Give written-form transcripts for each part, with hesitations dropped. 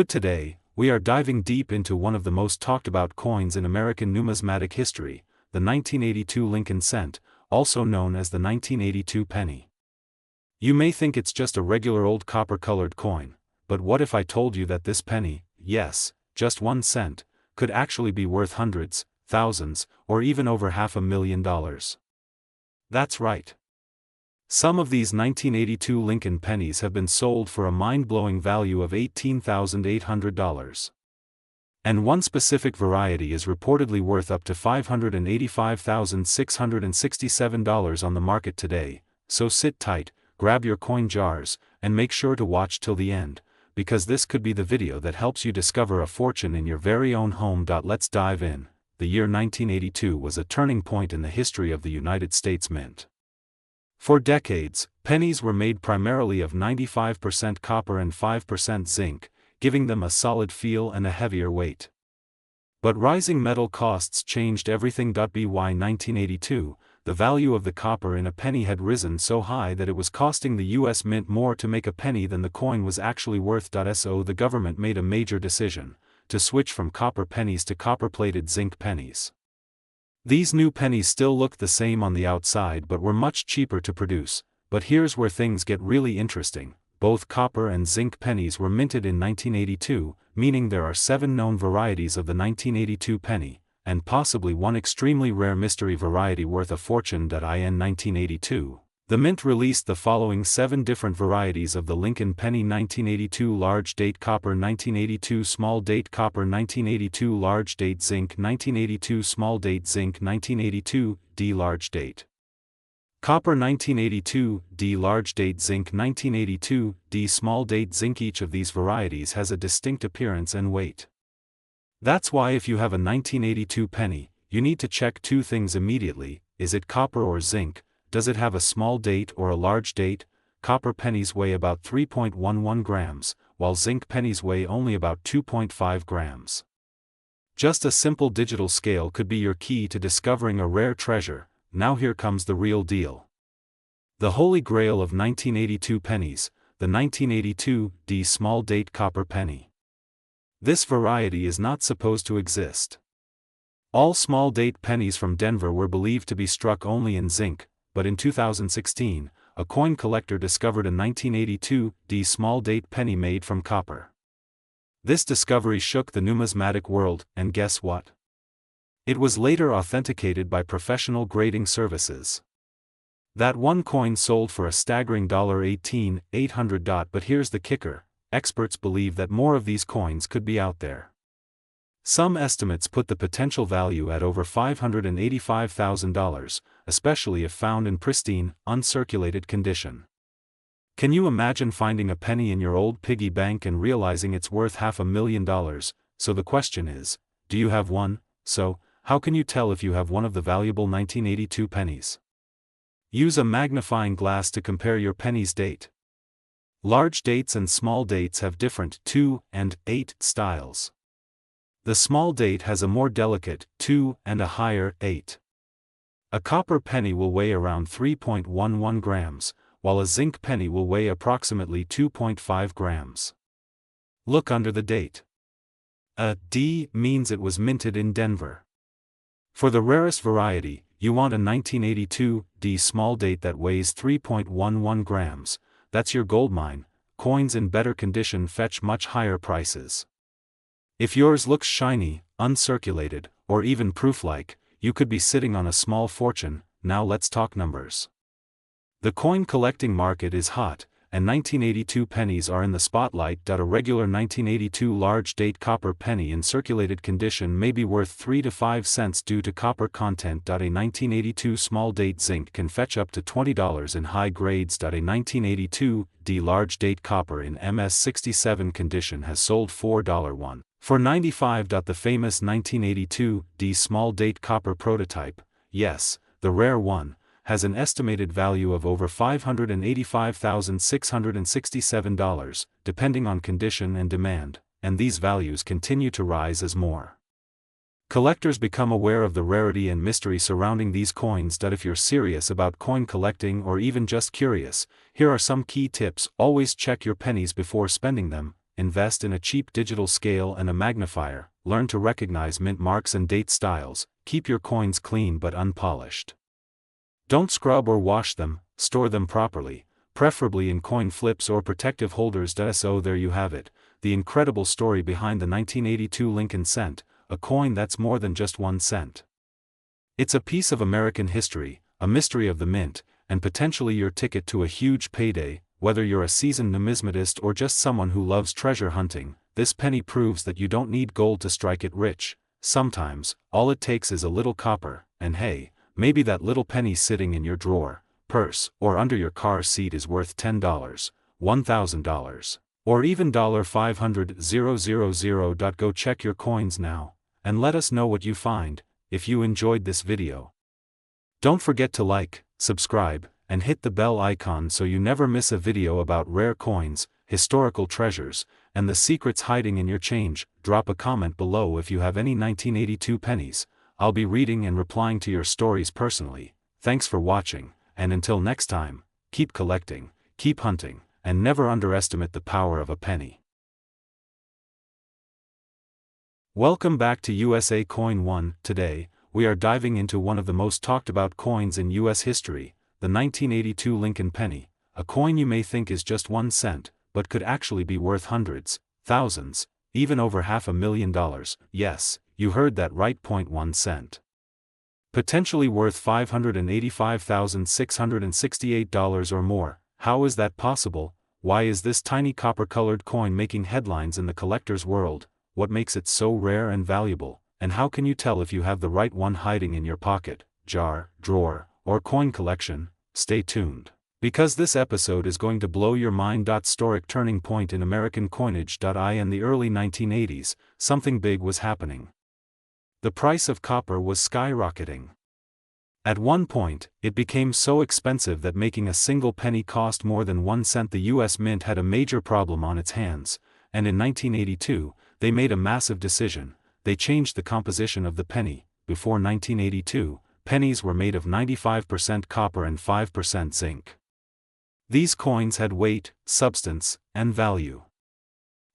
Today, we are diving deep into one of the most talked about coins in American numismatic history, the 1982 Lincoln cent, also known as the 1982 penny. You may think it's just a regular old copper-colored coin, but what if I told you that this penny, yes, just 1 cent, could actually be worth hundreds, thousands, or even over $500,000? That's right. Some of these 1982 Lincoln pennies have been sold for a mind-blowing value of $18,800. And one specific variety is reportedly worth up to $585,667 on the market today, so sit tight, grab your coin jars, and make sure to watch till the end, because this could be the video that helps you discover a fortune in your very own home. Let's dive in. The year 1982 was a turning point in the history of the United States Mint. For decades, pennies were made primarily of 95% copper and 5% zinc, giving them a solid feel and a heavier weight. But rising metal costs changed everything. By 1982, the value of the copper in a penny had risen so high that it was costing the U.S. Mint more to make a penny than the coin was actually worth. So the government made a major decision to switch from copper pennies to copper-plated zinc pennies. These new pennies still looked the same on the outside but were much cheaper to produce. But here's where things get really interesting. Both copper and zinc pennies were minted in 1982, meaning there are 7 known varieties of the 1982 penny, and possibly one extremely rare mystery variety worth a fortune. In 1982, the Mint released the following 7 different varieties of the Lincoln penny: 1982 large date copper, 1982 small date copper, 1982 large date zinc, 1982 small date zinc, 1982 D large date copper, 1982 D large date zinc, 1982 D small date zinc. Each of these varieties has a distinct appearance and weight. That's why if you have a 1982 penny, you need to check 2 things immediately: is it copper or zinc? Does it have a small date or a large date? Copper pennies weigh about 3.11 grams, while zinc pennies weigh only about 2.5 grams. Just a simple digital scale could be your key to discovering a rare treasure. Now here comes the real deal. The holy grail of 1982 pennies, the 1982 D small date copper penny. This variety is not supposed to exist. All small date pennies from Denver were believed to be struck only in zinc, but in 2016, a coin collector discovered a 1982 D small date penny made from copper. This discovery shook the numismatic world, and guess what? It was later authenticated by professional grading services. That one coin sold for a staggering $18,800. But here's the kicker: experts believe that more of these coins could be out there. Some estimates put the potential value at over $585,000, especially if found in pristine, uncirculated condition. Can you imagine finding a penny in your old piggy bank and realizing it's worth $500,000? So the question is, do you have one? So, how can you tell if you have one of the valuable 1982 pennies? Use a magnifying glass to compare your penny's date. Large dates and small dates have different 2 and 8 styles. The small date has a more delicate 2 and a higher 8. A copper penny will weigh around 3.11 grams, while a zinc penny will weigh approximately 2.5 grams. Look under the date. A D means it was minted in Denver. For the rarest variety, you want a 1982 D small date that weighs 3.11 grams. That's your goldmine. Coins in better condition fetch much higher prices. If yours looks shiny, uncirculated, or even proof-like, you could be sitting on a small fortune. Now let's talk numbers. The coin collecting market is hot, and 1982 pennies are in the spotlight. A regular 1982 large date copper penny in circulated condition may be worth 3 to 5 cents due to copper content. A 1982 small date zinc can fetch up to $20 in high grades. A 1982 D large date copper in MS67 condition has sold $4.1 for 95. The famous 1982 D small date copper prototype, yes, the rare one, has an estimated value of over $585,667, depending on condition and demand, and these values continue to rise as more collectors become aware of the rarity and mystery surrounding these coins. If you're serious about coin collecting or even just curious, here are some key tips. Always check your pennies before spending them. invest in a cheap digital scale and a magnifier, learn to recognize mint marks and date styles, keep your coins clean but unpolished. Don't scrub or wash them, store them properly, preferably in coin flips or protective holders. So there you have it, the incredible story behind the 1982 Lincoln cent, a coin that's more than just 1 cent. It's a piece of American history, a mystery of the mint, and potentially your ticket to a huge payday. Whether you're a seasoned numismatist or just someone who loves treasure hunting, this penny proves that you don't need gold to strike it rich. Sometimes, all it takes is a little copper, and hey, maybe that little penny sitting in your drawer, purse, or under your car seat is worth $10, $1,000, or even $500,000. Go check your coins now, and let us know what you find. If you enjoyed this video, don't forget to like, subscribe, and hit the bell icon so you never miss a video about rare coins, historical treasures, and the secrets hiding in your change. Drop a comment below if you have any 1982 pennies. I'll be reading and replying to your stories personally. Thanks for watching, and until next time, keep collecting, keep hunting, and never underestimate the power of a penny. Welcome back to USA Coin 1. Today, we are diving into one of the most talked about coins in US history, the 1982 Lincoln penny, a coin you may think is just 1 cent, but could actually be worth hundreds, thousands, even over $500,000. Yes, you heard that right. 1 cent. Potentially worth $585,668 or more. How is that possible? Why is this tiny copper-colored coin making headlines in the collector's world? What makes it so rare and valuable, and how can you tell if you have the right one hiding in your pocket, jar, drawer, or coin collection? Stay tuned, because this episode is going to blow your mind. Historic turning point in American coinage. In the early 1980s, something big was happening. The price of copper was skyrocketing. At one point, it became so expensive that making a single penny cost more than 1 cent. The US Mint had a major problem on its hands, and in 1982, they made a massive decision. They changed the composition of the penny. Before 1982, pennies were made of 95% copper and 5% zinc. These coins had weight, substance, and value.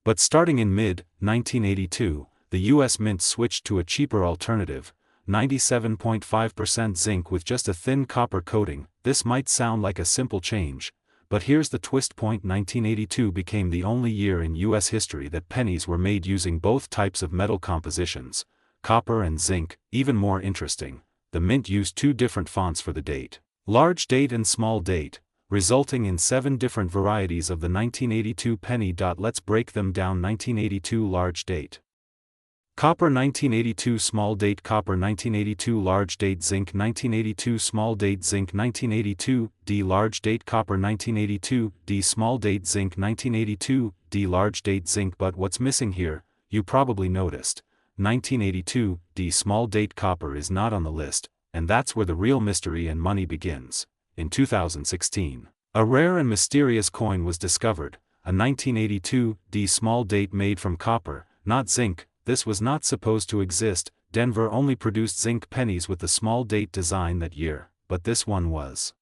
But starting in mid-1982, the US Mint switched to a cheaper alternative, 97.5% zinc with just a thin copper coating. This might sound like a simple change, but here's the twist. 1982 became the only year in US history that pennies were made using both types of metal compositions, copper and zinc. Even more interesting, the mint used 2 different fonts for the date, large date and small date, resulting in 7 different varieties of the 1982 penny. Let's break them down. 1982 large date. Copper. 1982 small date. Copper. 1982 large date. Zinc. 1982 small date. Zinc. 1982 D large date. Copper. 1982 D small date. Zinc. 1982 D large date. Zinc. But what's missing here? You probably noticed. 1982 D small date. Copper is not on the list, and that's where the real mystery and money begins. In 2016, a rare and mysterious coin was discovered, a 1982 D small date made from copper, not zinc. This was not supposed to exist. Denver only produced zinc pennies with the small date design that year, but this one was.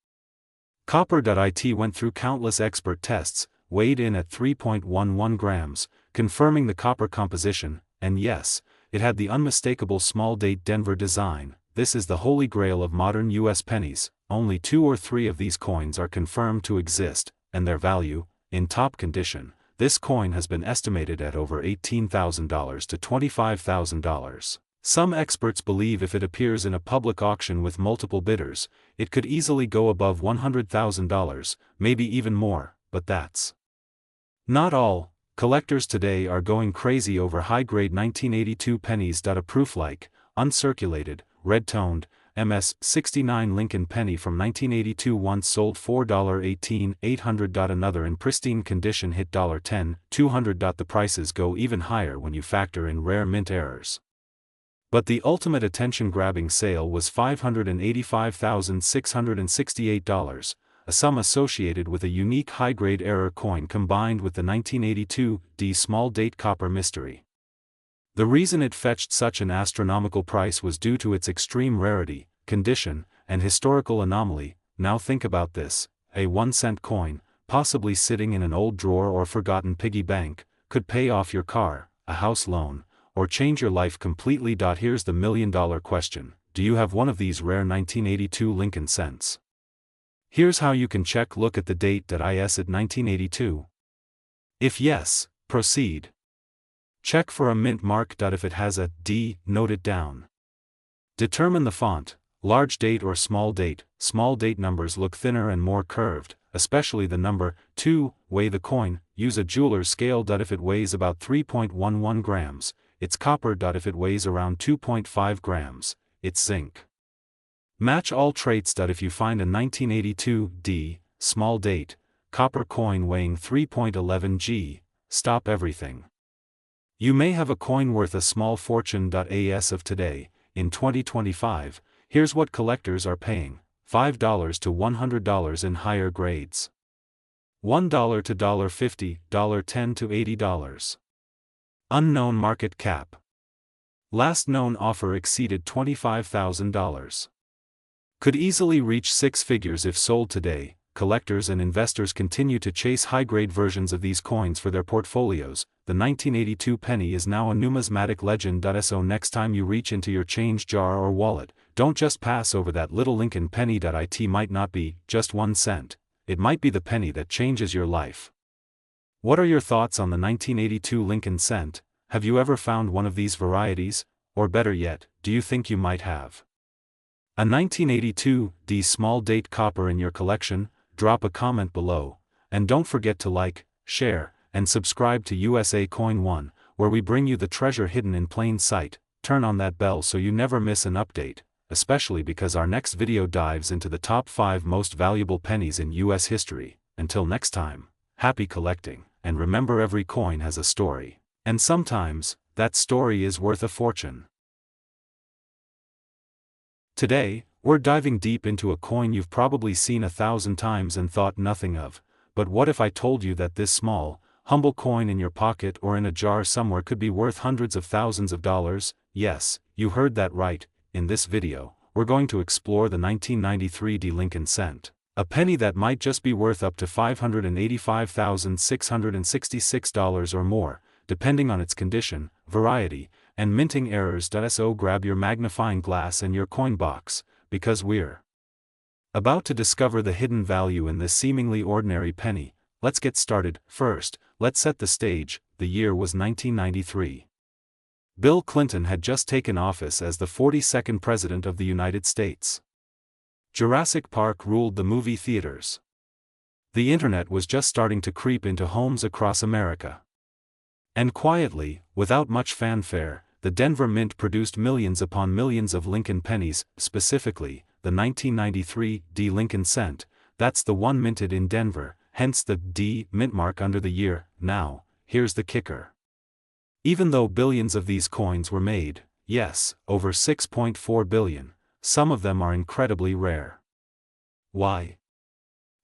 Copper. It went through countless expert tests, weighed in at 3.11 grams, confirming the copper composition, and yes, it had the unmistakable small date Denver design. This is the holy grail of modern US pennies. Only 2 or 3 of these coins are confirmed to exist, and their value, in top condition, this coin has been estimated at over $18,000 to $25,000. Some experts believe if it appears in a public auction with multiple bidders, it could easily go above $100,000, maybe even more, but that's not all. Collectors today are going crazy over high-grade 1982 pennies. A proof-like, uncirculated, red-toned, MS-69 Lincoln penny from 1982 once sold $4.18,800. Another in pristine condition hit $10,200. The prices go even higher when you factor in rare mint errors. But the ultimate attention-grabbing sale was $585,668, a sum associated with a unique high-grade error coin combined with the 1982 D small date copper mystery. The reason it fetched such an astronomical price was due to its extreme rarity, condition, and historical anomaly. Now think about this, a 1 cent coin, possibly sitting in an old drawer or forgotten piggy bank, could pay off your car, a house loan, or change your life completely. Here's the million-dollar question: do you have one of these rare 1982 Lincoln cents? Here's how you can check. Look at the date. Is it 1982? If yes, proceed. Check for a mint mark. If it has a D, note it down. Determine the font, large date or small date. Small date numbers look thinner and more curved, especially the number 2. Weigh the coin, use a jeweler's scale. If it weighs about 3.11 grams, it's copper. If it weighs around 2.5 grams, it's zinc. Match all traits. If you find a 1982 D, small date, copper coin weighing 3.11 g, stop everything. You may have a coin worth a small fortune. As of today, in 2025, here's what collectors are paying: $5 to $100 in higher grades, $1 to $50, $10 to $80. Unknown market cap. Last known offer exceeded $25,000. Could easily reach six figures if sold today. Collectors and investors continue to chase high-grade versions of these coins for their portfolios. The 1982 penny is now a numismatic legend. So next time you reach into your change jar or wallet, don't just pass over that little Lincoln penny. It might not be just 1 cent. It might be the penny that changes your life. What are your thoughts on the 1982 Lincoln cent? Have you ever found one of these varieties? Or better yet, do you think you might have a 1982 D small date copper in your collection? Drop a comment below, and don't forget to like, share, and subscribe to USA Coin 1, where we bring you the treasure hidden in plain sight. Turn on that bell so you never miss an update, especially because our next video dives into the top 5 most valuable pennies in US history. Until next time, happy collecting, and remember, every coin has a story, and sometimes, that story is worth a fortune. Today, we're diving deep into a coin you've probably seen 1,000 times and thought nothing of. But what if I told you that this small, humble coin in your pocket or in a jar somewhere could be worth hundreds of thousands of dollars? Yes, you heard that right. In this video, we're going to explore the 1993 D Lincoln cent, a penny that might just be worth up to $585,666 or more, depending on its condition, variety, and minting errors. So grab your magnifying glass and your coin box, because we're about to discover the hidden value in this seemingly ordinary penny. Let's get started. First, let's set the stage. The year was 1993. Bill Clinton had just taken office as the 42nd President of the United States. Jurassic Park ruled the movie theaters. The internet was just starting to creep into homes across America. And quietly, without much fanfare, the Denver Mint produced millions upon millions of Lincoln pennies, specifically, the 1993 D Lincoln cent. That's the one minted in Denver, hence the D mint mark under the year. Now, here's the kicker. Even though billions of these coins were made, yes, over 6.4 billion, some of them are incredibly rare. Why?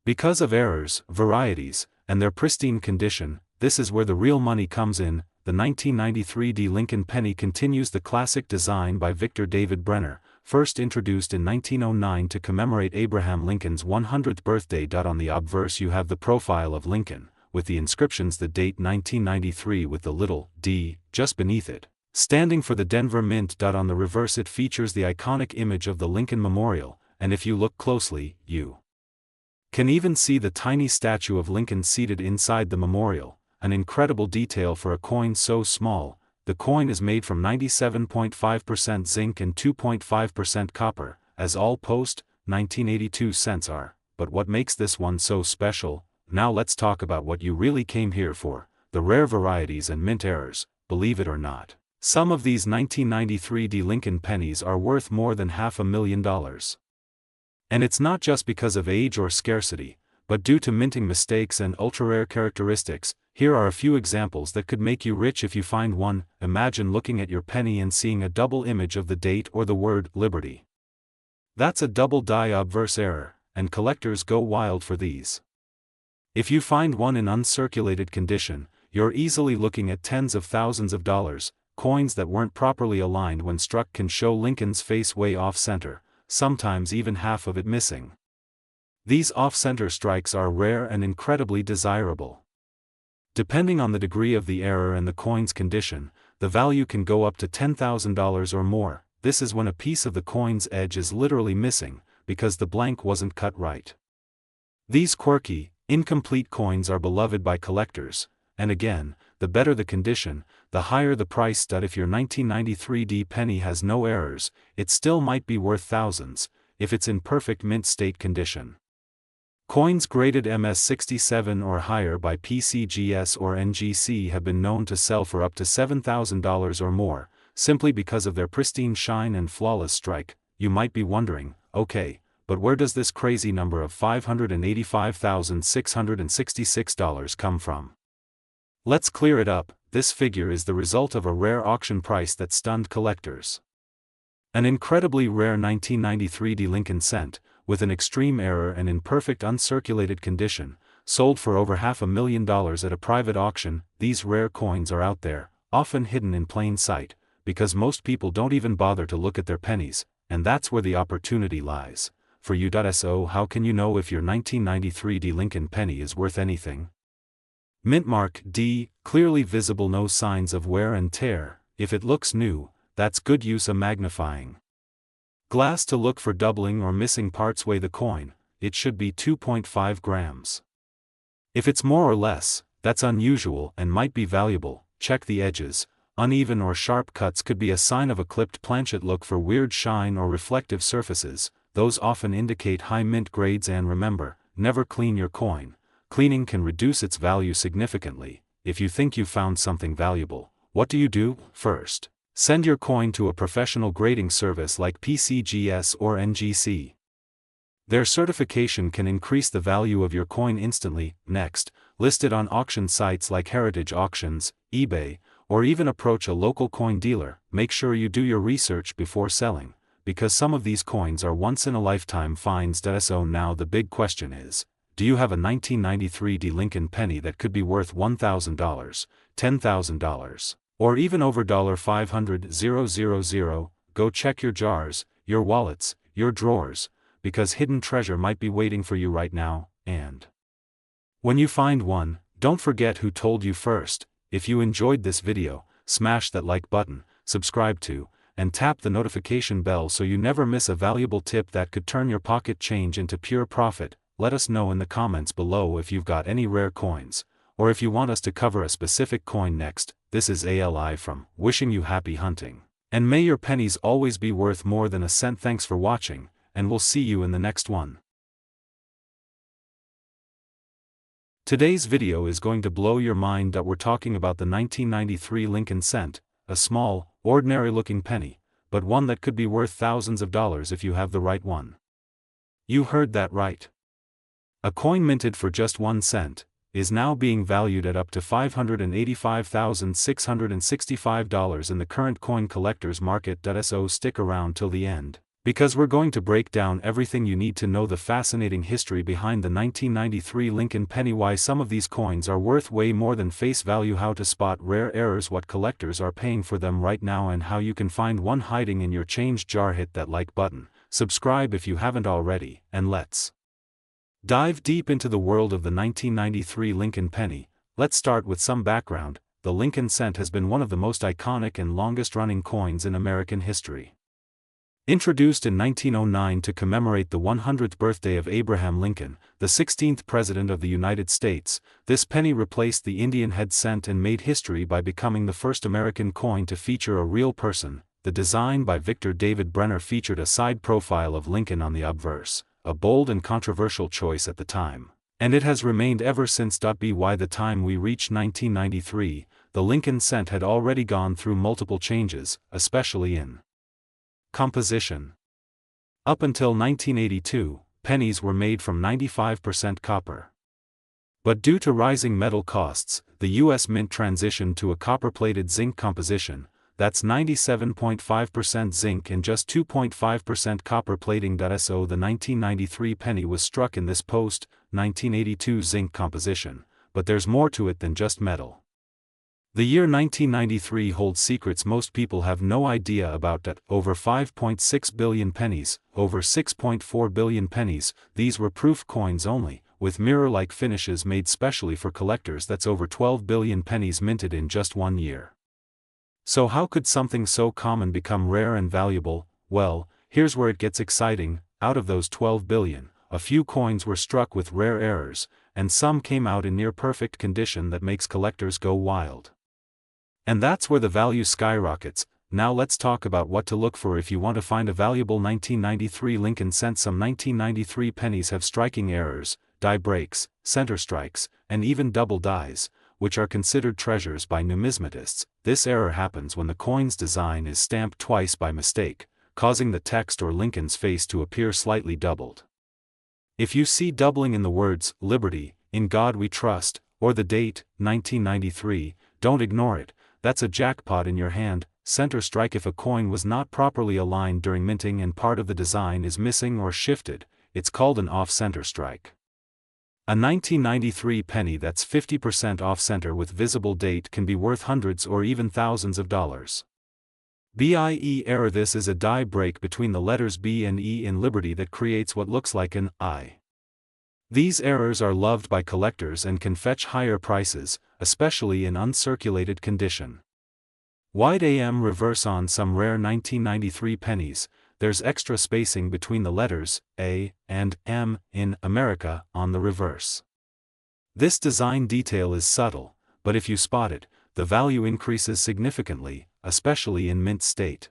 Because of errors, varieties, and their pristine condition. This is where the real money comes in. The 1993 D Lincoln penny continues the classic design by Victor David Brenner, first introduced in 1909 to commemorate Abraham Lincoln's 100th birthday. On the obverse you have the profile of Lincoln, with the inscriptions that date 1993 with the little d just beneath it, standing for the Denver Mint. On the reverse it features the iconic image of the Lincoln Memorial, and if you look closely, you can even see the tiny statue of Lincoln seated inside the memorial. An incredible detail for a coin so small. The coin is made from 97.5% zinc and 2.5% copper, as all post-1982 cents are. But what makes this one so special? Now let's talk about what you really came here for, the rare varieties and mint errors. Believe it or not, some of these 1993 D Lincoln pennies are worth more than $500,000. And it's not just because of age or scarcity, but due to minting mistakes and ultra-rare characteristics. Here are a few examples that could make you rich if you find one. Imagine looking at your penny and seeing a double image of the date or the word Liberty. That's a double die obverse error, and collectors go wild for these. If you find one in uncirculated condition, you're easily looking at tens of thousands of dollars. Coins that weren't properly aligned when struck can show Lincoln's face way off-center, sometimes even half of it missing. These off-center strikes are rare and incredibly desirable. Depending on the degree of the error and the coin's condition, the value can go up to $10,000 or more. This is when a piece of the coin's edge is literally missing, because the blank wasn't cut right. These quirky, incomplete coins are beloved by collectors, and again, the better the condition, the higher the price. If your 1993 penny has no errors, it still might be worth thousands, if it's in perfect mint state condition. Coins graded MS67 or higher by PCGS or NGC have been known to sell for up to $7,000 or more, simply because of their pristine shine and flawless strike. You might be wondering, okay, but where does this crazy number of $585,666 come from? Let's clear it up. This figure is the result of a rare auction price that stunned collectors. An incredibly rare 1993 Lincoln cent, with an extreme error and in perfect uncirculated condition, sold for over $500,000 at a private auction. These rare coins are out there, often hidden in plain sight, because most people don't even bother to look at their pennies, and that's where the opportunity lies. For you. So how can you know if your 1993 Lincoln penny is worth anything? Mint mark D, clearly visible, no signs of wear and tear. If it looks new, that's good use. A magnifying glass to look for doubling or missing parts. Weigh the coin, it should be 2.5 grams. If it's more or less, that's unusual and might be valuable. Check the edges. Uneven or sharp cuts could be a sign of a clipped planchet. Look for weird shine or reflective surfaces, those often indicate high mint grades. And remember, never clean your coin. Cleaning can reduce its value significantly. If you think you found something valuable, what do? First, send your coin to a professional grading service like PCGS or NGC. Their certification can increase the value of your coin instantly. Next, list it on auction sites like Heritage Auctions, eBay, or even approach a local coin dealer. Make sure you do your research before selling, because some of these coins are once-in-a-lifetime finds. So now the big question is, do you have a 1993 Lincoln penny that could be worth $1,000, $10,000, or even over $500,000? Go check your jars, your wallets, your drawers, because hidden treasure might be waiting for you right now. And when you find one, don't forget who told you first. If you enjoyed this video, smash that like button, subscribe to, and tap the notification bell so you never miss a valuable tip that could turn your pocket change into pure profit. Let us know in the comments below if you've got any rare coins, or if you want us to cover a specific coin next. This is Ali from wishing you happy hunting, and may your pennies always be worth more than a cent. Thanks for watching, and we'll see you in the next one. Today's video is going to blow your mind. We're talking about the 1993 Lincoln cent, a small, ordinary-looking penny, but one that could be worth thousands of dollars if you have the right one. You heard that right. A coin minted for just 1 cent is now being valued at up to $585,665 in the current coin collector's market. So stick around till the end, because we're going to break down everything you need to know: the fascinating history behind the 1993 Lincoln penny, why some of these coins are worth way more than face value, how to spot rare errors, what collectors are paying for them right now, and how you can find one hiding in your change jar. Hit that like button, subscribe if you haven't already, and let's dive deep into the world of the 1993 Lincoln penny. Let's start with some background. The Lincoln cent has been one of the most iconic and longest-running coins in American history. Introduced in 1909 to commemorate the 100th birthday of Abraham Lincoln, the 16th President of the United States, this penny replaced the Indian head cent and made history by becoming the first American coin to feature a real person. The design by Victor David Brenner featured a side profile of Lincoln on the obverse, a bold and controversial choice at the time, and it has remained ever since. By the time we reached 1993, the Lincoln cent had already gone through multiple changes, especially in composition. Up until 1982, pennies were made from 95% copper. But due to rising metal costs, the U.S. Mint transitioned to a copper-plated zinc composition, that's 97.5% zinc and just 2.5% copper plating. So the 1993 penny was struck in this post-1982 zinc composition, but there's more to it than just metal. The year 1993 holds secrets most people have no idea about. Over 5.6 billion pennies, over 6.4 billion pennies, these were proof coins only, with mirror-like finishes made specially for collectors. That's over 12 billion pennies minted in just 1 year. So how could something so common become rare and valuable? Well, here's where it gets exciting. Out of those 12 billion, a few coins were struck with rare errors, and some came out in near-perfect condition that makes collectors go wild. And that's where the value skyrockets. Now let's talk about what to look for if you want to find a valuable 1993 Lincoln cent. Some 1993 pennies have striking errors, die breaks, center strikes, and even double dies, which are considered treasures by numismatists. This error happens when the coin's design is stamped twice by mistake, causing the text or Lincoln's face to appear slightly doubled. If you see doubling in the words, "Liberty," "In God We Trust," or the date, 1993, don't ignore it. That's a jackpot in your hand. Center strike: if a coin was not properly aligned during minting and part of the design is missing or shifted, it's called an off-center strike. A 1993 penny that's 50% off-center with visible date can be worth hundreds or even thousands of dollars. BIE error: this is a die break between the letters B and E in Liberty that creates what looks like an I. These errors are loved by collectors and can fetch higher prices, especially in uncirculated condition. Wide AM reverse: on some rare 1993 pennies, there's extra spacing between the letters A and M in America on the reverse. This design detail is subtle, but if you spot it, the value increases significantly, especially in mint state.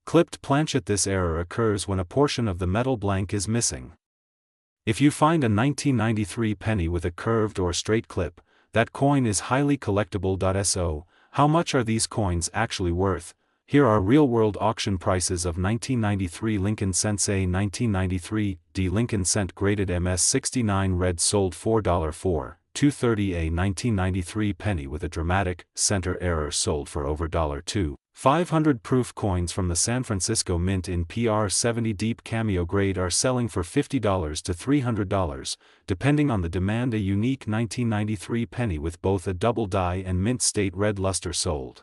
Clipped planchet: this error occurs when a portion of the metal blank is missing. If you find a 1993 penny with a curved or straight clip, that coin is highly collectible. So, how much are these coins actually worth? Here are real-world auction prices of 1993 Lincoln cents. A 1993 D Lincoln cent graded MS69 red sold $4 $2.30. A 1993 penny with a dramatic center error sold for over $2. 500 proof coins from the San Francisco Mint in PR70 deep cameo grade are selling for $50 to $300, depending on the demand. A unique 1993 penny with both a double die and mint state red luster sold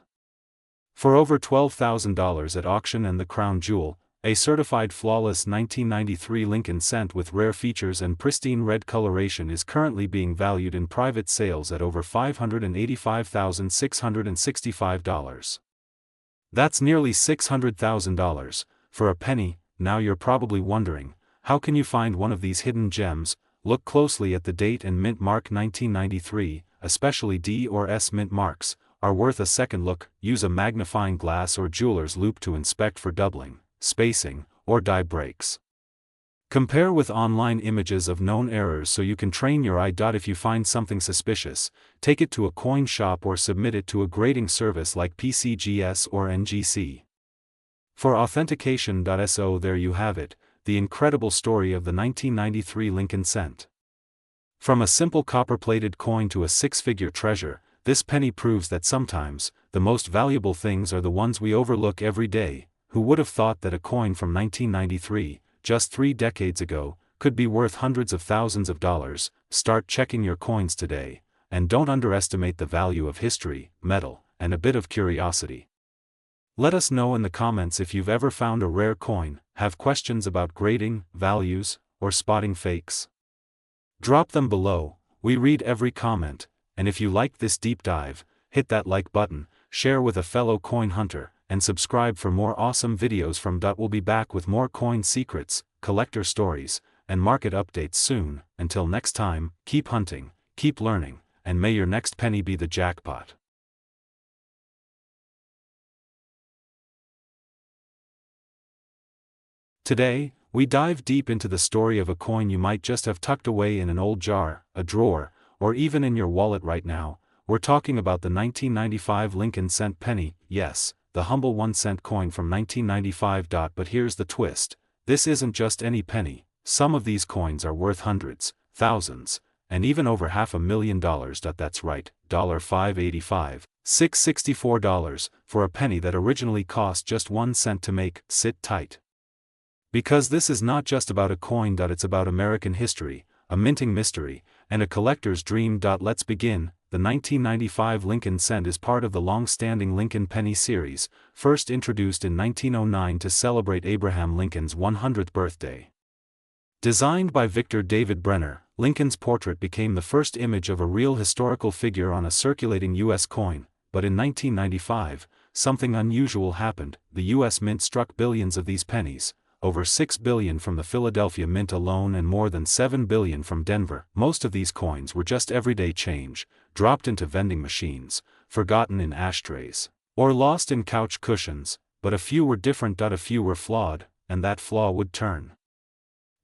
for over $12,000 at auction. And the crown jewel, a certified flawless 1993 Lincoln cent with rare features and pristine red coloration, is currently being valued in private sales at over $585,665. That's nearly $600,000 for a penny. Now you're probably wondering, how can you find one of these hidden gems? Look closely at the date and mint mark. 1993, especially D or S mint marks, are worth a second look. Use a magnifying glass or jeweler's loupe to inspect for doubling, spacing, or die breaks. Compare with online images of known errors so you can train your eye. If you find something suspicious, take it to a coin shop or submit it to a grading service like PCGS or NGC. For authentication. So there you have it, the incredible story of the 1993 Lincoln cent. From a simple copper-plated coin to a six-figure treasure, this penny proves that sometimes, the most valuable things are the ones we overlook every day. Who would have thought that a coin from 1993, just 3 decades ago, could be worth hundreds of thousands of dollars? Start checking your coins today, and don't underestimate the value of history, metal, and a bit of curiosity. Let us know in the comments if you've ever found a rare coin, have questions about grading, values, or spotting fakes. Drop them below, we read every comment, and if you liked this deep dive, hit that like button, share with a fellow coin hunter, and subscribe for more awesome videos from. We'll be back with more coin secrets, collector stories, and market updates soon. Until next time, keep hunting, keep learning, and may your next penny be the jackpot. Today, we dive deep into the story of a coin you might just have tucked away in an old jar, a drawer, or even in your wallet right now. We're talking about the 1995 Lincoln cent penny. Yes, the humble 1-cent coin from 1995. But here's the twist: this isn't just any penny. Some of these coins are worth hundreds, thousands, and even over $500,000. That's right, $585, $664 for a penny that originally cost just 1 cent to make. Sit tight, because this is not just about a coin. It's about American history, a minting mystery, and a collector's dream. Let's begin. The 1995 Lincoln cent is part of the long-standing Lincoln penny series, first introduced in 1909 to celebrate Abraham Lincoln's 100th birthday. Designed by Victor David Brenner, Lincoln's portrait became the first image of a real historical figure on a circulating U.S. coin, but in 1995, something unusual happened. The U.S. Mint struck billions of these pennies, over 6 billion from the Philadelphia Mint alone and more than 7 billion from Denver. Most of these coins were just everyday change, dropped into vending machines, forgotten in ashtrays, or lost in couch cushions, but a few were different. A few were flawed, and that flaw would turn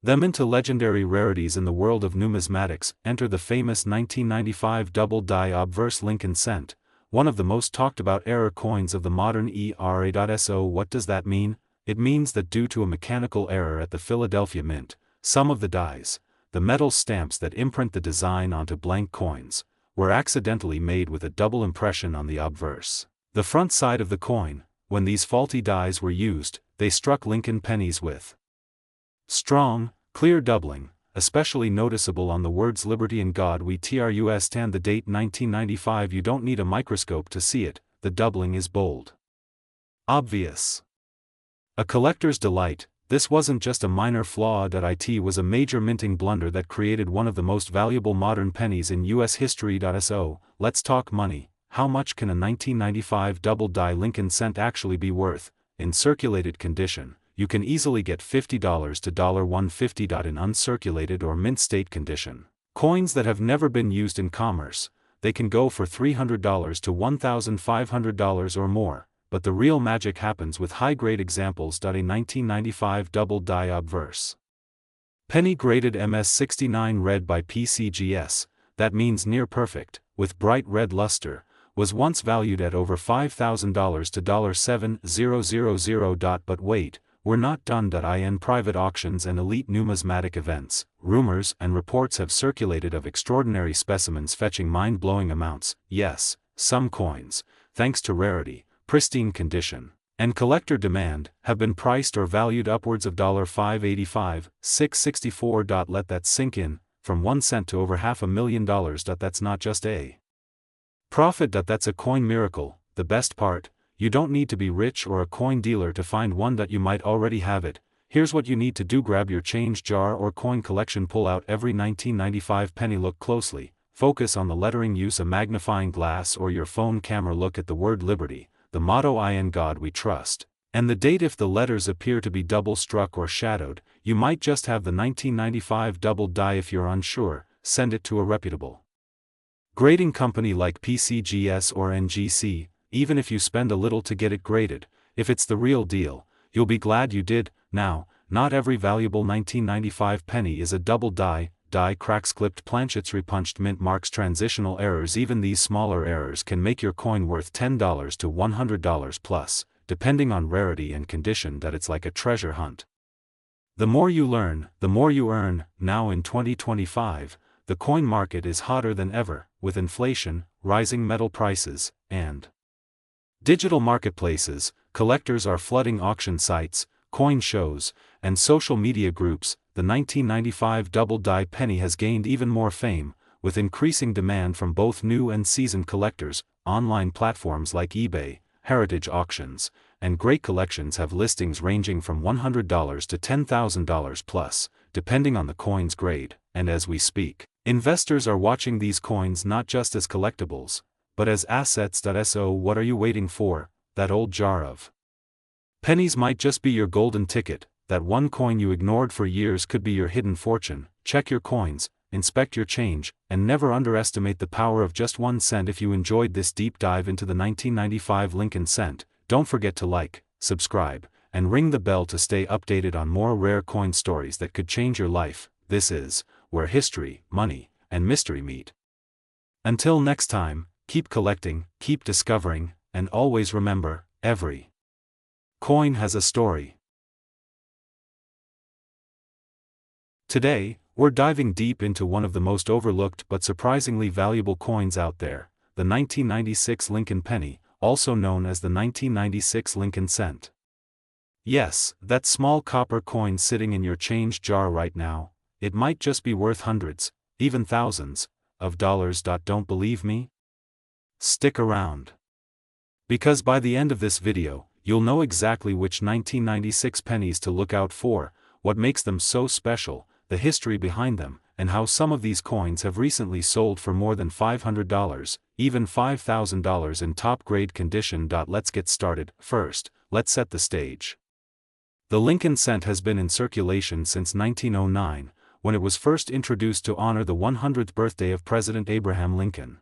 them into legendary rarities in the world of numismatics. Enter the famous 1995 double-die obverse Lincoln cent, one of the most talked about error coins of the modern era. So what does that mean? It means that due to a mechanical error at the Philadelphia Mint, some of the dies, the metal stamps that imprint the design onto blank coins, were accidentally made with a double impression on the obverse, the front side of the coin. When these faulty dies were used, they struck Lincoln pennies with strong, clear doubling, especially noticeable on the words Liberty and God We Trust and the date 1995. You don't need a microscope to see it, the doubling is bold, obvious. A collector's delight. This wasn't just a minor flaw. It was a major minting blunder that created one of the most valuable modern pennies in U.S. history. So, let's talk money. How much can a 1995 double-die Lincoln cent actually be worth? In circulated condition, you can easily get $50 to $150. In uncirculated or mint state condition, coins that have never been used in commerce, they can go for $300 to $1,500 or more. But the real magic happens with high-grade examples. A 1995 double-die obverse penny graded MS69 red by PCGS, that means near perfect, with bright red luster, was once valued at over $5,000 to $7,000. But wait, we're not done. In private auctions and elite numismatic events, rumors and reports have circulated of extraordinary specimens fetching mind-blowing amounts. Yes, some coins, thanks to rarity, pristine condition, and collector demand, have been priced or valued upwards of $585, $664. Let that sink in, from 1 cent to over $500,000. That's not just a profit. That's a coin miracle. The best part, you don't need to be rich or a coin dealer to find one. You might already have it. Here's what you need to do: grab your change jar or coin collection, pull out every 1995 penny, look closely, focus on the lettering, use a magnifying glass or your phone camera, look at the word Liberty, the motto "In God We Trust," and the date. If the letters appear to be double struck or shadowed, you might just have the 1995 double die. If you're unsure, send it to a reputable grading company like PCGS or NGC, even if you spend a little to get it graded. If it's the real deal, you'll be glad you did. Now, not every valuable 1995 penny is a double die. Die cracks, clipped planchets, repunched mint marks, transitional errors. Even these smaller errors can make your coin worth $10 to $100 plus, depending on rarity and condition. It's like a treasure hunt. The more you learn, the more you earn. Now in 2025, the coin market is hotter than ever, with inflation, rising metal prices, and digital marketplaces. Collectors are flooding auction sites, coin shows, and social media groups. The 1995 double-die penny has gained even more fame, with increasing demand from both new and seasoned collectors. Online platforms like eBay, heritage auctions, and great collections have listings ranging from $100 to $10,000 plus, depending on the coin's grade. And as we speak, investors are watching these coins not just as collectibles, but as assets. So what are you waiting for? That old jar of pennies might just be your golden ticket. That one coin you ignored for years could be your hidden fortune. Check your coins, inspect your change, and never underestimate the power of just 1 cent. If you enjoyed this deep dive into the 1995 Lincoln cent, don't forget to like, subscribe, and ring the bell to stay updated on more rare coin stories that could change your life. This is where history, money, and mystery meet. Until next time, keep collecting, keep discovering, and always remember, every coin has a story. Today, we're diving deep into one of the most overlooked but surprisingly valuable coins out there, the 1996 Lincoln penny, also known as the 1996 Lincoln cent. Yes, that small copper coin sitting in your change jar right now, it might just be worth hundreds, even thousands, of dollars. Don't believe me? Stick around. Because by the end of this video, you'll know exactly which 1996 pennies to look out for, what makes them so special, the history behind them, and how some of these coins have recently sold for more than $500, even $5,000 in top-grade condition. Let's get started. First, let's set the stage. The Lincoln cent has been in circulation since 1909, when it was first introduced to honor the 100th birthday of President Abraham Lincoln.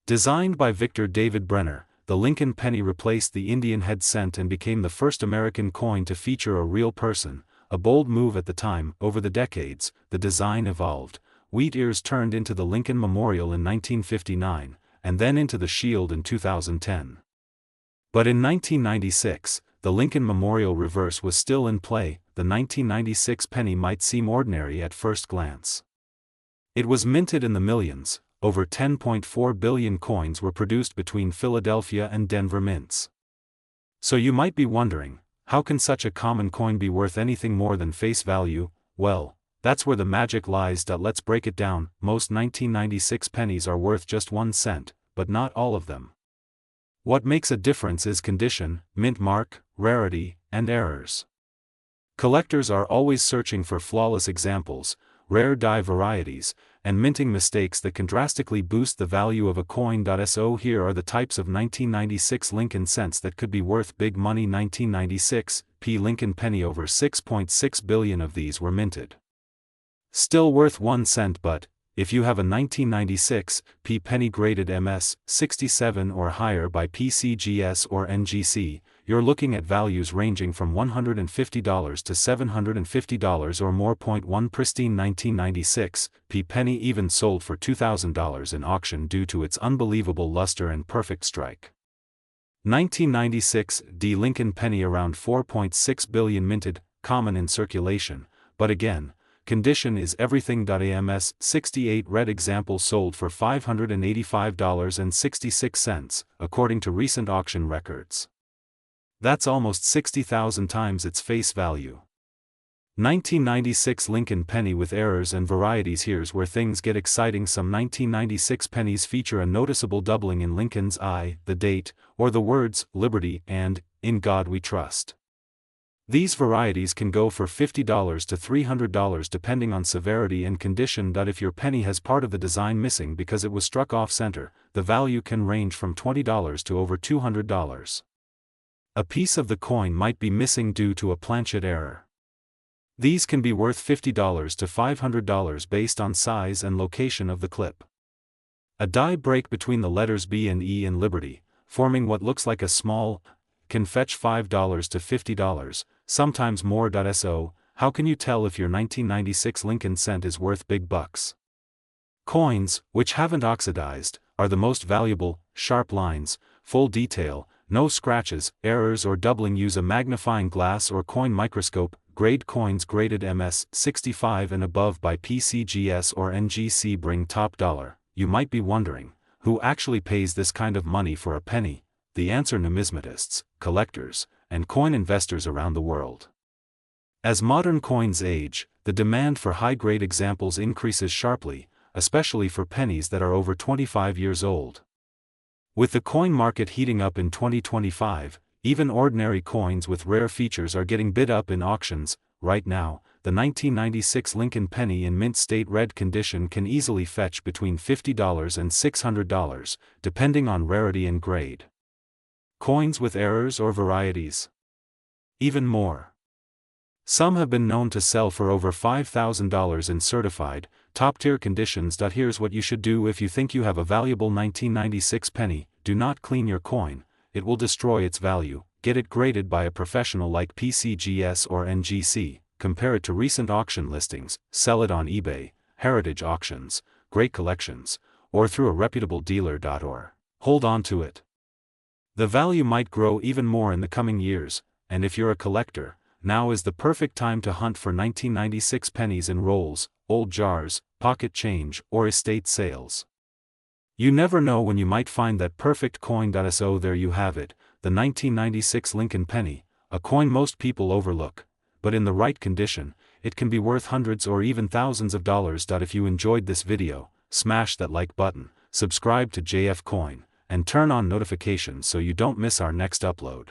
Designed by Victor David Brenner, the Lincoln penny replaced the Indian head cent and became the first American coin to feature a real person, a bold move at the time. Over the decades, the design evolved. Wheat ears turned into the Lincoln Memorial in 1959, and then into the Shield in 2010. But in 1996, the Lincoln Memorial reverse was still in play. The 1996 penny might seem ordinary at first glance. It was minted in the millions. Over 10.4 billion coins were produced between Philadelphia and Denver mints. So you might be wondering, how can such a common coin be worth anything more than face value? Well, that's where the magic lies. Let's break it down. Most 1996 pennies are worth just 1 cent, but not all of them. What makes a difference is condition, mint mark, rarity, and errors. Collectors are always searching for flawless examples, rare die varieties, and minting mistakes that can drastically boost the value of a coin. So here are the types of 1996 Lincoln cents that could be worth big money. 1996 P Lincoln penny. Over 6.6 billion of these were minted. Still worth 1 cent, but if you have a 1996 P penny graded MS 67 or higher by PCGS or NGC, you're looking at values ranging from $150 to $750 or more. 1 Pristine 1996 P penny even sold for $2,000 in auction due to its unbelievable luster and perfect strike. 1996 D Lincoln penny. Around 4.6 billion minted, common in circulation, but again, condition is everything. AMS 68 red example sold for $585.66, according to recent auction records. That's almost 60,000 times its face value. 1996 Lincoln penny with errors and varieties. Here's where things get exciting. Some 1996 pennies feature a noticeable doubling in Lincoln's I, the date, or the words, Liberty, and, In God We Trust. These varieties can go for $50 to $300 depending on severity and condition. If your penny has part of the design missing because it was struck off center, the value can range from $20 to over $200. A piece of the coin might be missing due to a planchet error. These can be worth $50 to $500 based on size and location of the clip. A die break between the letters B and E in Liberty, forming what looks like a small, can fetch $5 to $50, sometimes more. So, how can you tell if your 1996 Lincoln cent is worth big bucks? Coins, which haven't oxidized, are the most valuable. Sharp lines, full detail, no scratches, errors or doubling. Use a magnifying glass or coin microscope. Grade coins graded MS 65 and above by PCGS or NGC bring top dollar. You might be wondering, who actually pays this kind of money for a penny? The answer: numismatists, collectors, and coin investors around the world. As modern coins age, the demand for high-grade examples increases sharply, especially for pennies that are over 25 years old. With the coin market heating up in 2025, even ordinary coins with rare features are getting bid up in auctions. Right now, the 1996 Lincoln penny in mint state red condition can easily fetch between $50 and $600, depending on rarity and grade. Coins with errors or varieties? Even more. Some have been known to sell for over $5,000 in certified, top-tier conditions. Here's what you should do if you think you have a valuable 1996 penny. Do not clean your coin, it will destroy its value. Get it graded by a professional like PCGS or NGC, compare it to recent auction listings, sell it on eBay, heritage auctions, great collections, or through a reputable dealer. Or hold on to it. The value might grow even more in the coming years, and if you're a collector, now is the perfect time to hunt for 1996 pennies in rolls, old jars, pocket change, or estate sales. You never know when you might find that perfect coin. So there you have it, the 1996 Lincoln penny, a coin most people overlook, but in the right condition, it can be worth hundreds or even thousands of dollars. If you enjoyed this video, smash that like button, subscribe to JF Coin, and turn on notifications so you don't miss our next upload.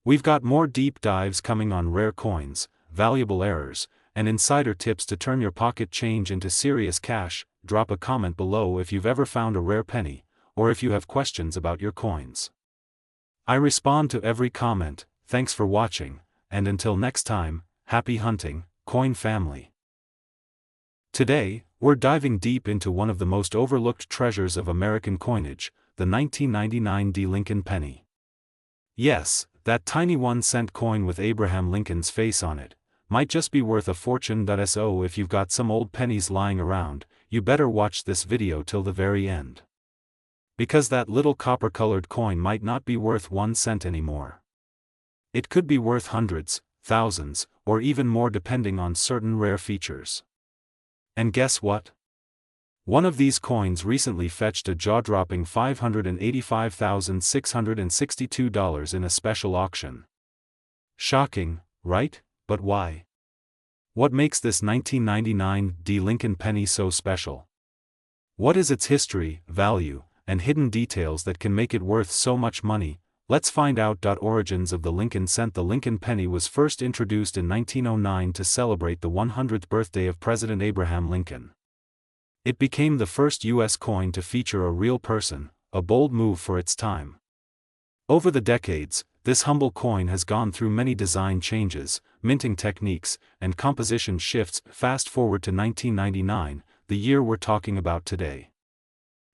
We've got more deep dives coming on rare coins, valuable errors, and insider tips to turn your pocket change into serious cash. Drop a comment below if you've ever found a rare penny, or if you have questions about your coins. I respond to every comment. Thanks for watching, and until next time, happy hunting, coin family. Today, we're diving deep into one of the most overlooked treasures of American coinage, the 1999 Lincoln penny. Yes, that tiny 1-cent coin with Abraham Lincoln's face on it might just be worth a fortune. So if you've got some old pennies lying around, you better watch this video till the very end. Because that little copper-colored coin might not be worth 1 cent anymore. It could be worth hundreds, thousands, or even more depending on certain rare features. And guess what? One of these coins recently fetched a jaw-dropping $585,662 in a special auction. Shocking, right? But why? What makes this 1999 Lincoln penny so special? What is its history, value, and hidden details that can make it worth so much money? Let's find out. Origins of the Lincoln cent. The Lincoln penny was first introduced in 1909 to celebrate the 100th birthday of President Abraham Lincoln. It became the first U.S. coin to feature a real person, a bold move for its time. Over the decades, this humble coin has gone through many design changes, minting techniques, and composition shifts. Fast forward to 1999, the year we're talking about today.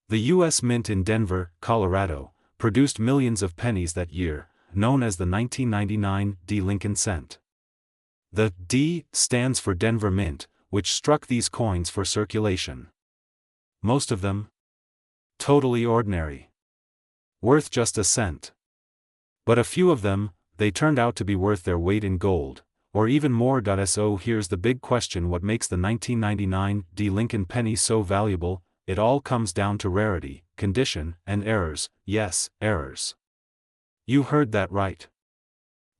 The U.S. Mint in Denver, Colorado, produced millions of pennies that year, known as the 1999 Lincoln cent. The D stands for Denver Mint, which struck these coins for circulation. Most of them totally ordinary, worth just a cent. But a few of them, they turned out to be worth their weight in gold, or even more. So here's the big question: what makes the 1999 Lincoln penny so valuable? It all comes down to rarity, condition, and errors. Yes, errors. You heard that right.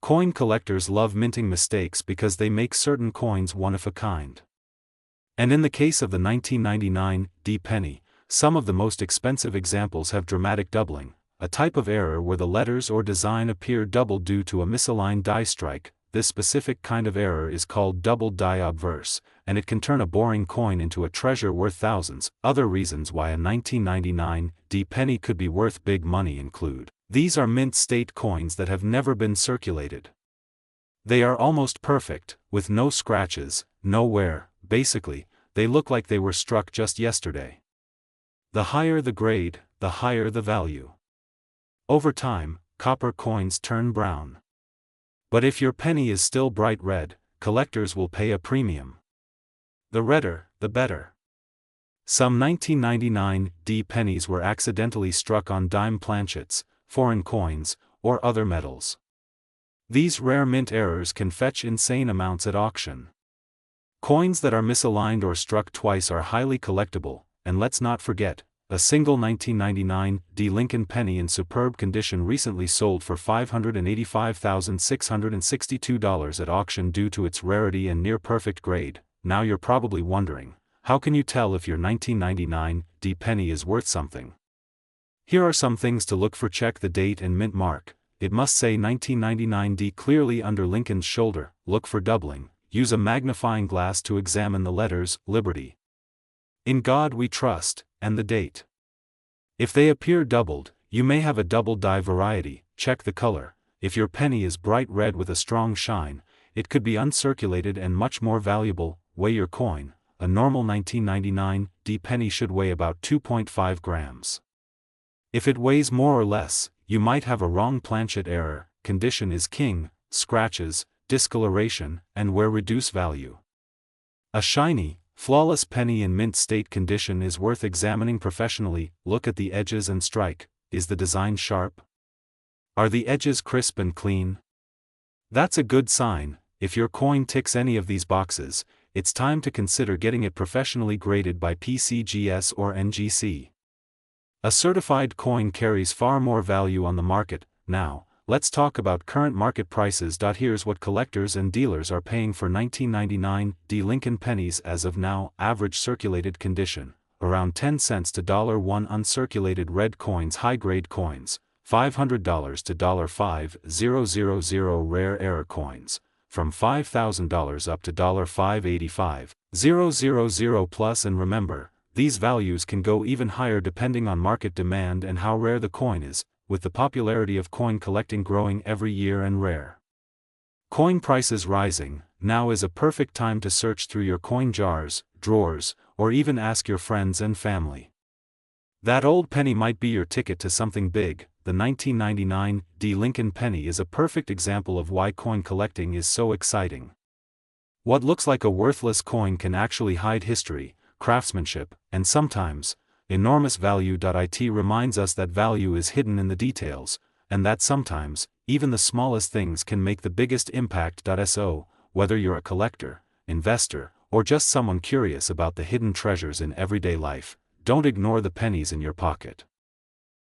Coin collectors love minting mistakes because they make certain coins one of a kind. And in the case of the 1999 penny, some of the most expensive examples have dramatic doubling, a type of error where the letters or design appear doubled due to a misaligned die strike. This specific kind of error is called doubled die obverse, and it can turn a boring coin into a treasure worth thousands. Other reasons why a 1999 penny could be worth big money include: these are mint state coins that have never been circulated. They are almost perfect, with no scratches, no wear. Basically, they look like they were struck just yesterday. The higher the grade, the higher the value. Over time, copper coins turn brown. But if your penny is still bright red, collectors will pay a premium. The redder, the better. Some 1999 pennies were accidentally struck on dime planchets, foreign coins, or other metals. These rare mint errors can fetch insane amounts at auction. Coins that are misaligned or struck twice are highly collectible, and let's not forget, a single 1999 Lincoln penny in superb condition recently sold for $585,662 at auction due to its rarity and near-perfect grade. Now you're probably wondering, how can you tell if your 1999 penny is worth something? Here are some things to look for. Check the date and mint mark. It must say 1999 clearly under Lincoln's shoulder. Look for doubling. Use a magnifying glass to examine the letters, Liberty, In God We Trust, and the date. If they appear doubled, you may have a double die variety. Check the color. If your penny is bright red with a strong shine, it could be uncirculated and much more valuable. Weigh your coin. A normal 1999 penny should weigh about 2.5 grams. If it weighs more or less, you might have a wrong planchet error. Condition is king. Scratches, discoloration, and wear reduce value. A shiny, flawless penny in mint state condition is worth examining professionally. Look at the edges and strike. Is the design sharp? Are the edges crisp and clean? That's a good sign. If your coin ticks any of these boxes, it's time to consider getting it professionally graded by PCGS or NGC. A certified coin carries far more value on the market. Now, let's talk about current market prices. Here's what collectors and dealers are paying for 1999 Lincoln pennies as of now. Average circulated condition, around 10 cents to $1. Uncirculated red coins. High-grade coins, $500 to $5,000. Rare error coins, from $5,000 up to $585,000 plus, and remember, these values can go even higher depending on market demand and how rare the coin is, with the popularity of coin collecting growing every year and rare coin prices rising. Now is a perfect time to search through your coin jars, drawers, or even ask your friends and family. That old penny might be your ticket to something big. The 1999 Lincoln penny is a perfect example of why coin collecting is so exciting. What looks like a worthless coin can actually hide history, craftsmanship, and sometimes enormous value. It reminds us that value is hidden in the details, and that sometimes even the smallest things can make the biggest impact. So, whether you're a collector, investor, or just someone curious about the hidden treasures in everyday life, don't ignore the pennies in your pocket.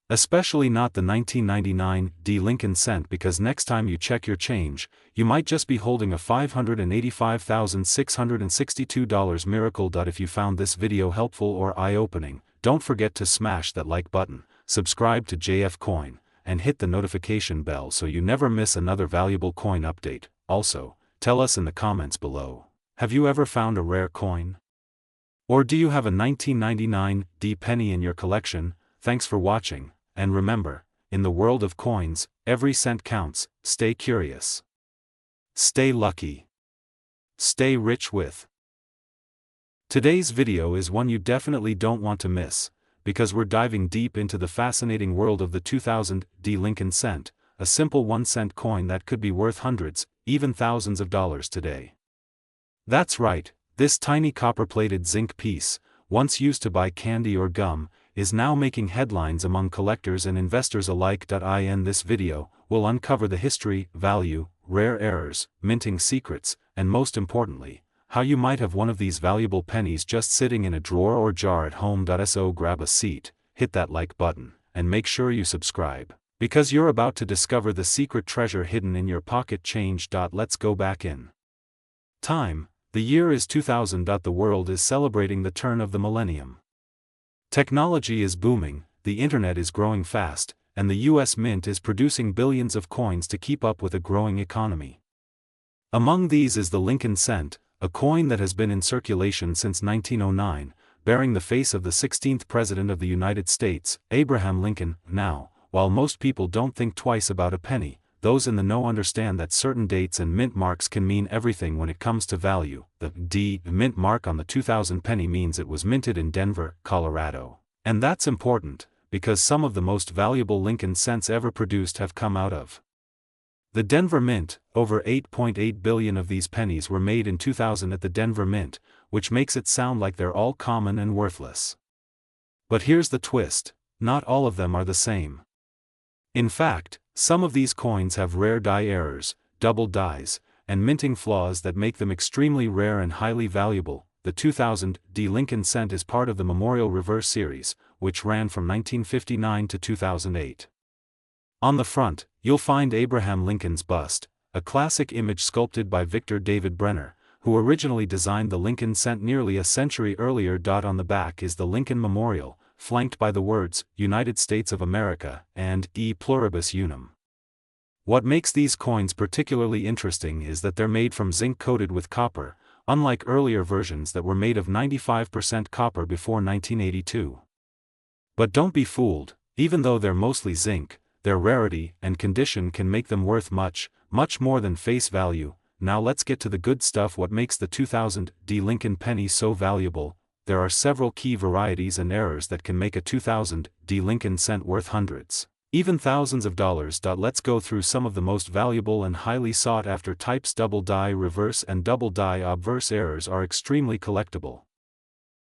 Especially not the 1999 Lincoln cent, because next time you check your change, you might just be holding a $585,662 miracle. If you found this video helpful or eye-opening, don't forget to smash that like button, subscribe to JF Coin, and hit the notification bell so you never miss another valuable coin update. Also, tell us in the comments below, have you ever found a rare coin? Or do you have a 1999 penny in your collection? Thanks for watching, and remember, in the world of coins, every cent counts. Stay curious, stay lucky, stay rich with. Today's video is one you definitely don't want to miss, because we're diving deep into the fascinating world of the 2000 Lincoln cent, a simple 1-cent coin that could be worth hundreds, even thousands of dollars today. That's right, this tiny copper-plated zinc piece, once used to buy candy or gum, is now making headlines among collectors and investors alike. In this video, we'll uncover the history, value, rare errors, minting secrets, and most importantly, how you might have one of these valuable pennies just sitting in a drawer or jar at home. So grab a seat, hit that like button, and make sure you subscribe, because you're about to discover the secret treasure hidden in your pocket change. Let's go back in time. The year is 2000. The world is celebrating the turn of the millennium. Technology is booming, the internet is growing fast, and the US Mint is producing billions of coins to keep up with a growing economy. Among these is the Lincoln cent, a coin that has been in circulation since 1909, bearing the face of the 16th President of the United States, Abraham Lincoln. Now, while most people don't think twice about a penny, those in the know understand that certain dates and mint marks can mean everything when it comes to value. The mint mark on the 2000 penny means it was minted in Denver, Colorado. And that's important, because some of the most valuable Lincoln cents ever produced have come out of the Denver Mint. Over 8.8 billion of these pennies were made in 2000 at the Denver Mint, which makes it sound like they're all common and worthless. But here's the twist, not all of them are the same. In fact, some of these coins have rare die errors, double dies, and minting flaws that make them extremely rare and highly valuable. The 2000 Lincoln cent is part of the Memorial Reverse series, which ran from 1959 to 2008. On the front, you'll find Abraham Lincoln's bust, a classic image sculpted by Victor David Brenner, who originally designed the Lincoln cent nearly a century earlier. On the back is the Lincoln Memorial, flanked by the words, United States of America, and E Pluribus Unum. What makes these coins particularly interesting is that they're made from zinc coated with copper, unlike earlier versions that were made of 95% copper before 1982. But don't be fooled, even though they're mostly zinc, their rarity and condition can make them worth much, much more than face value. Now let's get to the good stuff. What makes the 2000 Lincoln penny so valuable? There are several key varieties and errors that can make a 2000 Lincoln cent worth hundreds, even thousands of dollars. Let's go through some of the most valuable and highly sought after types. Double die reverse and double die obverse errors are extremely collectible.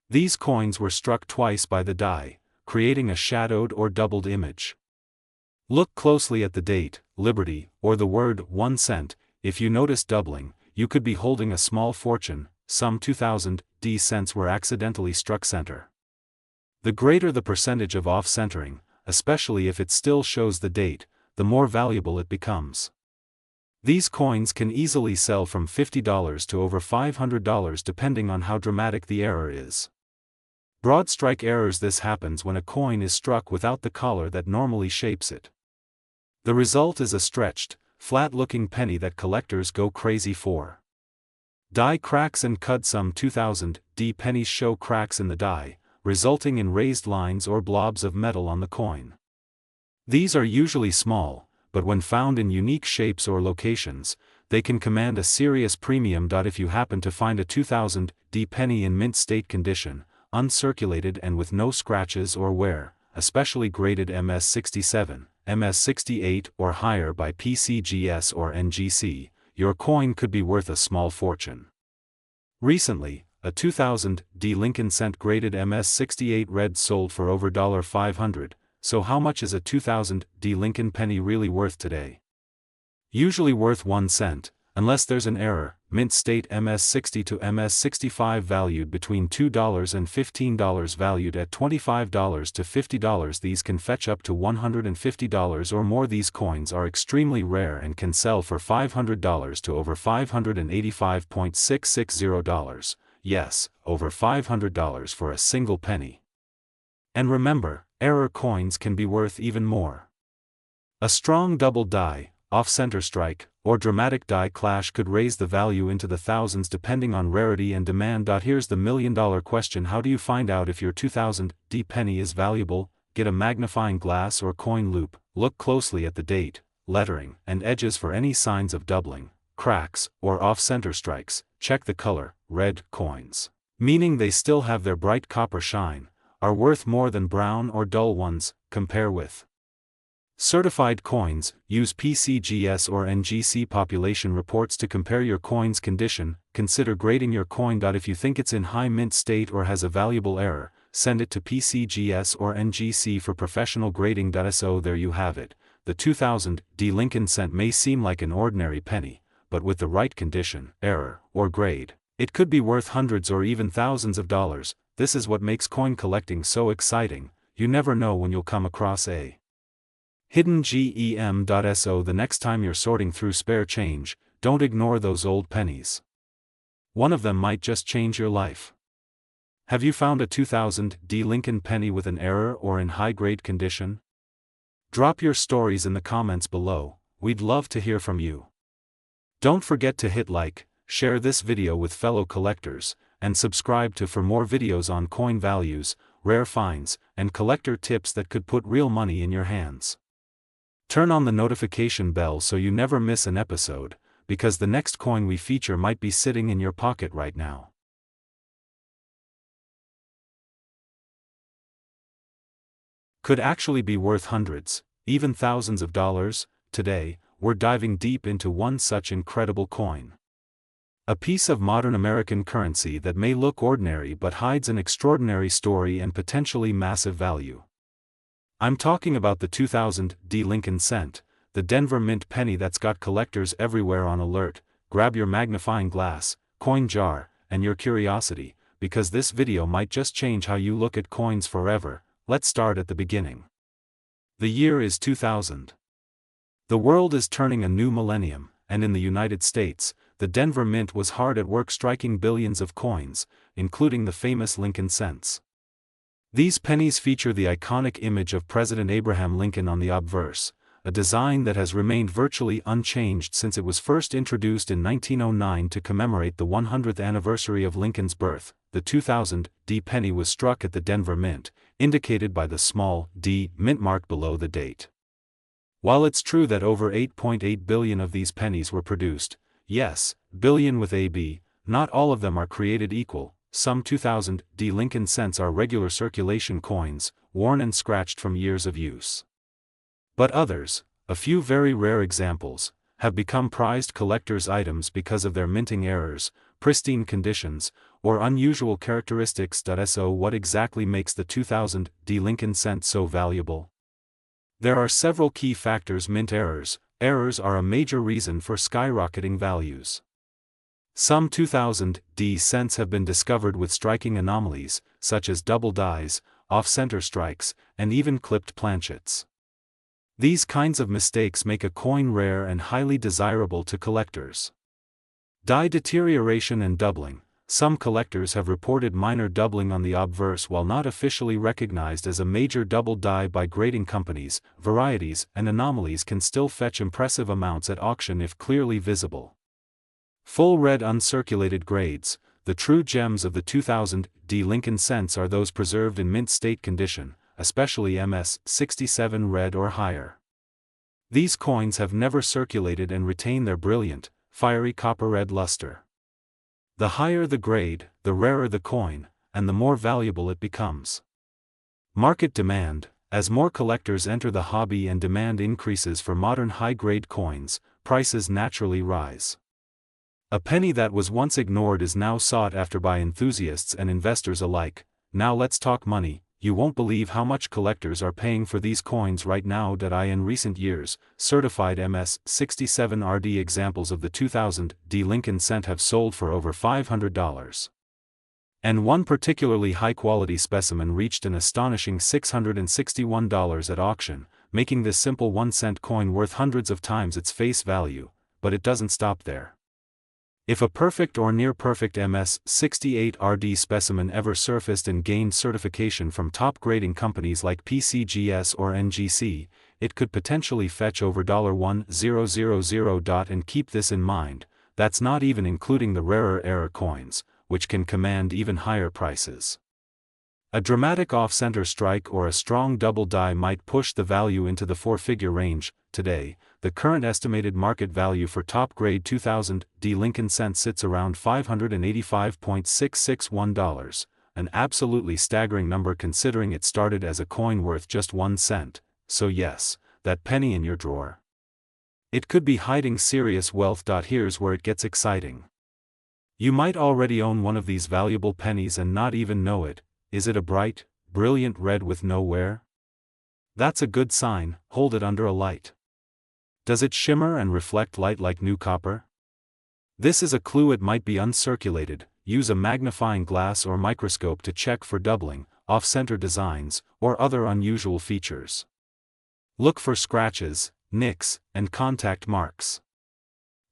These coins were struck twice by the die, creating a shadowed or doubled image. Look closely at the date, Liberty, or the word 1 cent. If you notice doubling, you could be holding a small fortune. Some 2000 cents were accidentally struck center. The greater the percentage of off-centering, especially if it still shows the date, the more valuable it becomes. These coins can easily sell from $50 to over $500 depending on how dramatic the error is. Broad strike errors. This happens when a coin is struck without the collar that normally shapes it. The result is a stretched, flat-looking penny that collectors go crazy for. Die cracks and cut. Some 2000D pennies show cracks in the die, resulting in raised lines or blobs of metal on the coin. These are usually small, but when found in unique shapes or locations, they can command a serious premium. If you happen to find a 2000D penny in mint state condition, uncirculated and with no scratches or wear, especially graded MS67, MS68 or higher by PCGS or NGC, your coin could be worth a small fortune. Recently, a 2000D Lincoln cent graded MS68 red sold for over $500, so how much is a 2000D Lincoln penny really worth today? Usually worth 1 cent, unless there's an error. Mint state MS60 to MS65 valued between $2 and $15, valued at $25 to $50. These can fetch up to $150 or more. These coins are extremely rare and can sell for $500 to over $585.660. Yes, over $500 for a single penny. And remember, error coins can be worth even more. A strong double die, off-center strike, or dramatic die clash could raise the value into the thousands depending on rarity and demand. Here's the million-dollar question: how do you find out if your 2000D penny is valuable? Get a magnifying glass or coin loupe, look closely at the date, lettering, and edges for any signs of doubling, cracks, or off-center strikes. Check the color. Red coins, meaning they still have their bright copper shine, are worth more than brown or dull ones. Compare with certified coins. Use PCGS or NGC population reports to compare your coin's condition. Consider grading your coin. If you think it's in high mint state or has a valuable error, send it to PCGS or NGC for professional grading. So there you have it. The 2000D Lincoln cent may seem like an ordinary penny, but with the right condition, error, or grade, it could be worth hundreds or even thousands of dollars. This is what makes coin collecting so exciting. You never know when you'll come across a hidden gem. So the next time you're sorting through spare change, don't ignore those old pennies. One of them might just change your life. Have you found a 2000D Lincoln penny with an error or in high-grade condition? Drop your stories in the comments below. We'd love to hear from you. Don't forget to hit like, share this video with fellow collectors, and subscribe for more videos on coin values, rare finds, and collector tips that could put real money in your hands. Turn on the notification bell so you never miss an episode, because the next coin we feature might be sitting in your pocket right now. Could actually be worth hundreds, even thousands of dollars. Today, we're diving deep into one such incredible coin. A piece of modern American currency that may look ordinary but hides an extraordinary story and potentially massive value. I'm talking about the 2000D Lincoln cent, the Denver Mint penny that's got collectors everywhere on alert. Grab your magnifying glass, coin jar, and your curiosity, because this video might just change how you look at coins forever. Let's start at the beginning. The year is 2000. The world is turning a new millennium, and in the United States, the Denver Mint was hard at work striking billions of coins, including the famous Lincoln cents. These pennies feature the iconic image of President Abraham Lincoln on the obverse, a design that has remained virtually unchanged since it was first introduced in 1909 to commemorate the 100th anniversary of Lincoln's birth. The 2000D penny was struck at the Denver Mint, indicated by the small D mint mark below the date. While it's true that over 8.8 billion of these pennies were produced, yes, billion with a B, not all of them are created equal. Some 2000D Lincoln cents are regular circulation coins, worn and scratched from years of use. But others, a few very rare examples, have become prized collector's items because of their minting errors, pristine conditions, or unusual characteristics. So what exactly makes the 2000D Lincoln cent so valuable? There are several key factors. Mint errors. Errors are a major reason for skyrocketing values. Some 2000D cents have been discovered with striking anomalies, such as double dies, off-center strikes, and even clipped planchets. These kinds of mistakes make a coin rare and highly desirable to collectors. Die deterioration and doubling. some collectors have reported minor doubling on the obverse while not officially recognized as a major double die by grading companies. Varieties and anomalies can still fetch impressive amounts at auction if clearly visible. Full red uncirculated grades, the true gems of the 2000 D Lincoln cents, are those preserved in mint state condition, especially MS-67 red or higher. These coins have never circulated and retain their brilliant, fiery copper-red luster. The higher the grade, the rarer the coin, and the more valuable it becomes. Market demand: as more collectors enter the hobby and demand increases for modern high-grade coins, prices naturally rise. A penny that was once ignored is now sought after by enthusiasts and investors alike. Now let's talk money. You won't believe how much collectors are paying for these coins right now. In recent years, certified MS-67 RD examples of the 2000 D Lincoln cent have sold for over $500. And one particularly high-quality specimen reached an astonishing $661 at auction, making this simple 1-cent coin worth hundreds of times its face value. But it doesn't stop there. If a perfect or near-perfect MS-68 RD specimen ever surfaced and gained certification from top grading companies like PCGS or NGC, it could potentially fetch over $1,000. And keep this in mind, that's not even including the rarer error coins, which can command even higher prices. A dramatic off-center strike or a strong double die might push the value into the 4-figure range. Today, the current estimated market value for top-grade 2000 D Lincoln cent sits around $585.661, an absolutely staggering number considering it started as a coin worth just 1 cent, so yes, that penny in your drawer. It could be hiding serious wealth. Here's where it gets exciting. You might already own one of these valuable pennies and not even know it. Is it a bright, brilliant red with no wear? That's a good sign. Hold it under a light. Does it shimmer and reflect light like new copper? This is a clue it might be uncirculated. Use a magnifying glass or microscope to check for doubling, off-center designs, or other unusual features. Look for scratches, nicks, and contact marks.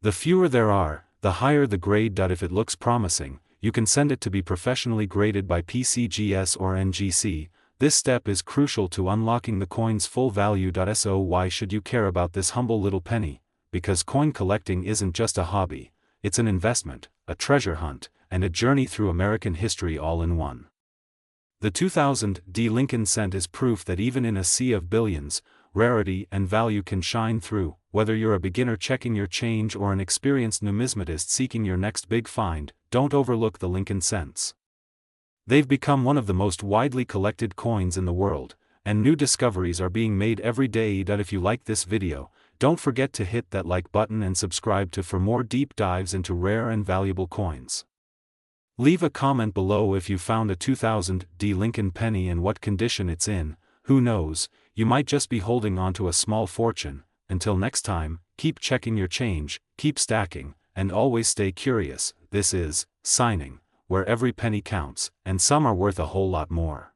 The fewer there are, the higher the grade. If it looks promising, you can send it to be professionally graded by PCGS or NGC. This step is crucial to unlocking the coin's full value. So why should you care about this humble little penny? Because coin collecting isn't just a hobby, it's an investment, a treasure hunt, and a journey through American history all in one. The 2000 D Lincoln cent is proof that even in a sea of billions, rarity and value can shine through. Whether you're a beginner checking your change or an experienced numismatist seeking your next big find, don't overlook the Lincoln cents. They've become one of the most widely collected coins in the world, and new discoveries are being made every day. If you like this video, don't forget to hit that like button and subscribe for more deep dives into rare and valuable coins. Leave a comment below if you found a 2000 D Lincoln penny and what condition it's in. Who knows, you might just be holding onto a small fortune. Until next time, keep checking your change, keep stacking, and always stay curious. This is signing, where every penny counts, and some are worth a whole lot more.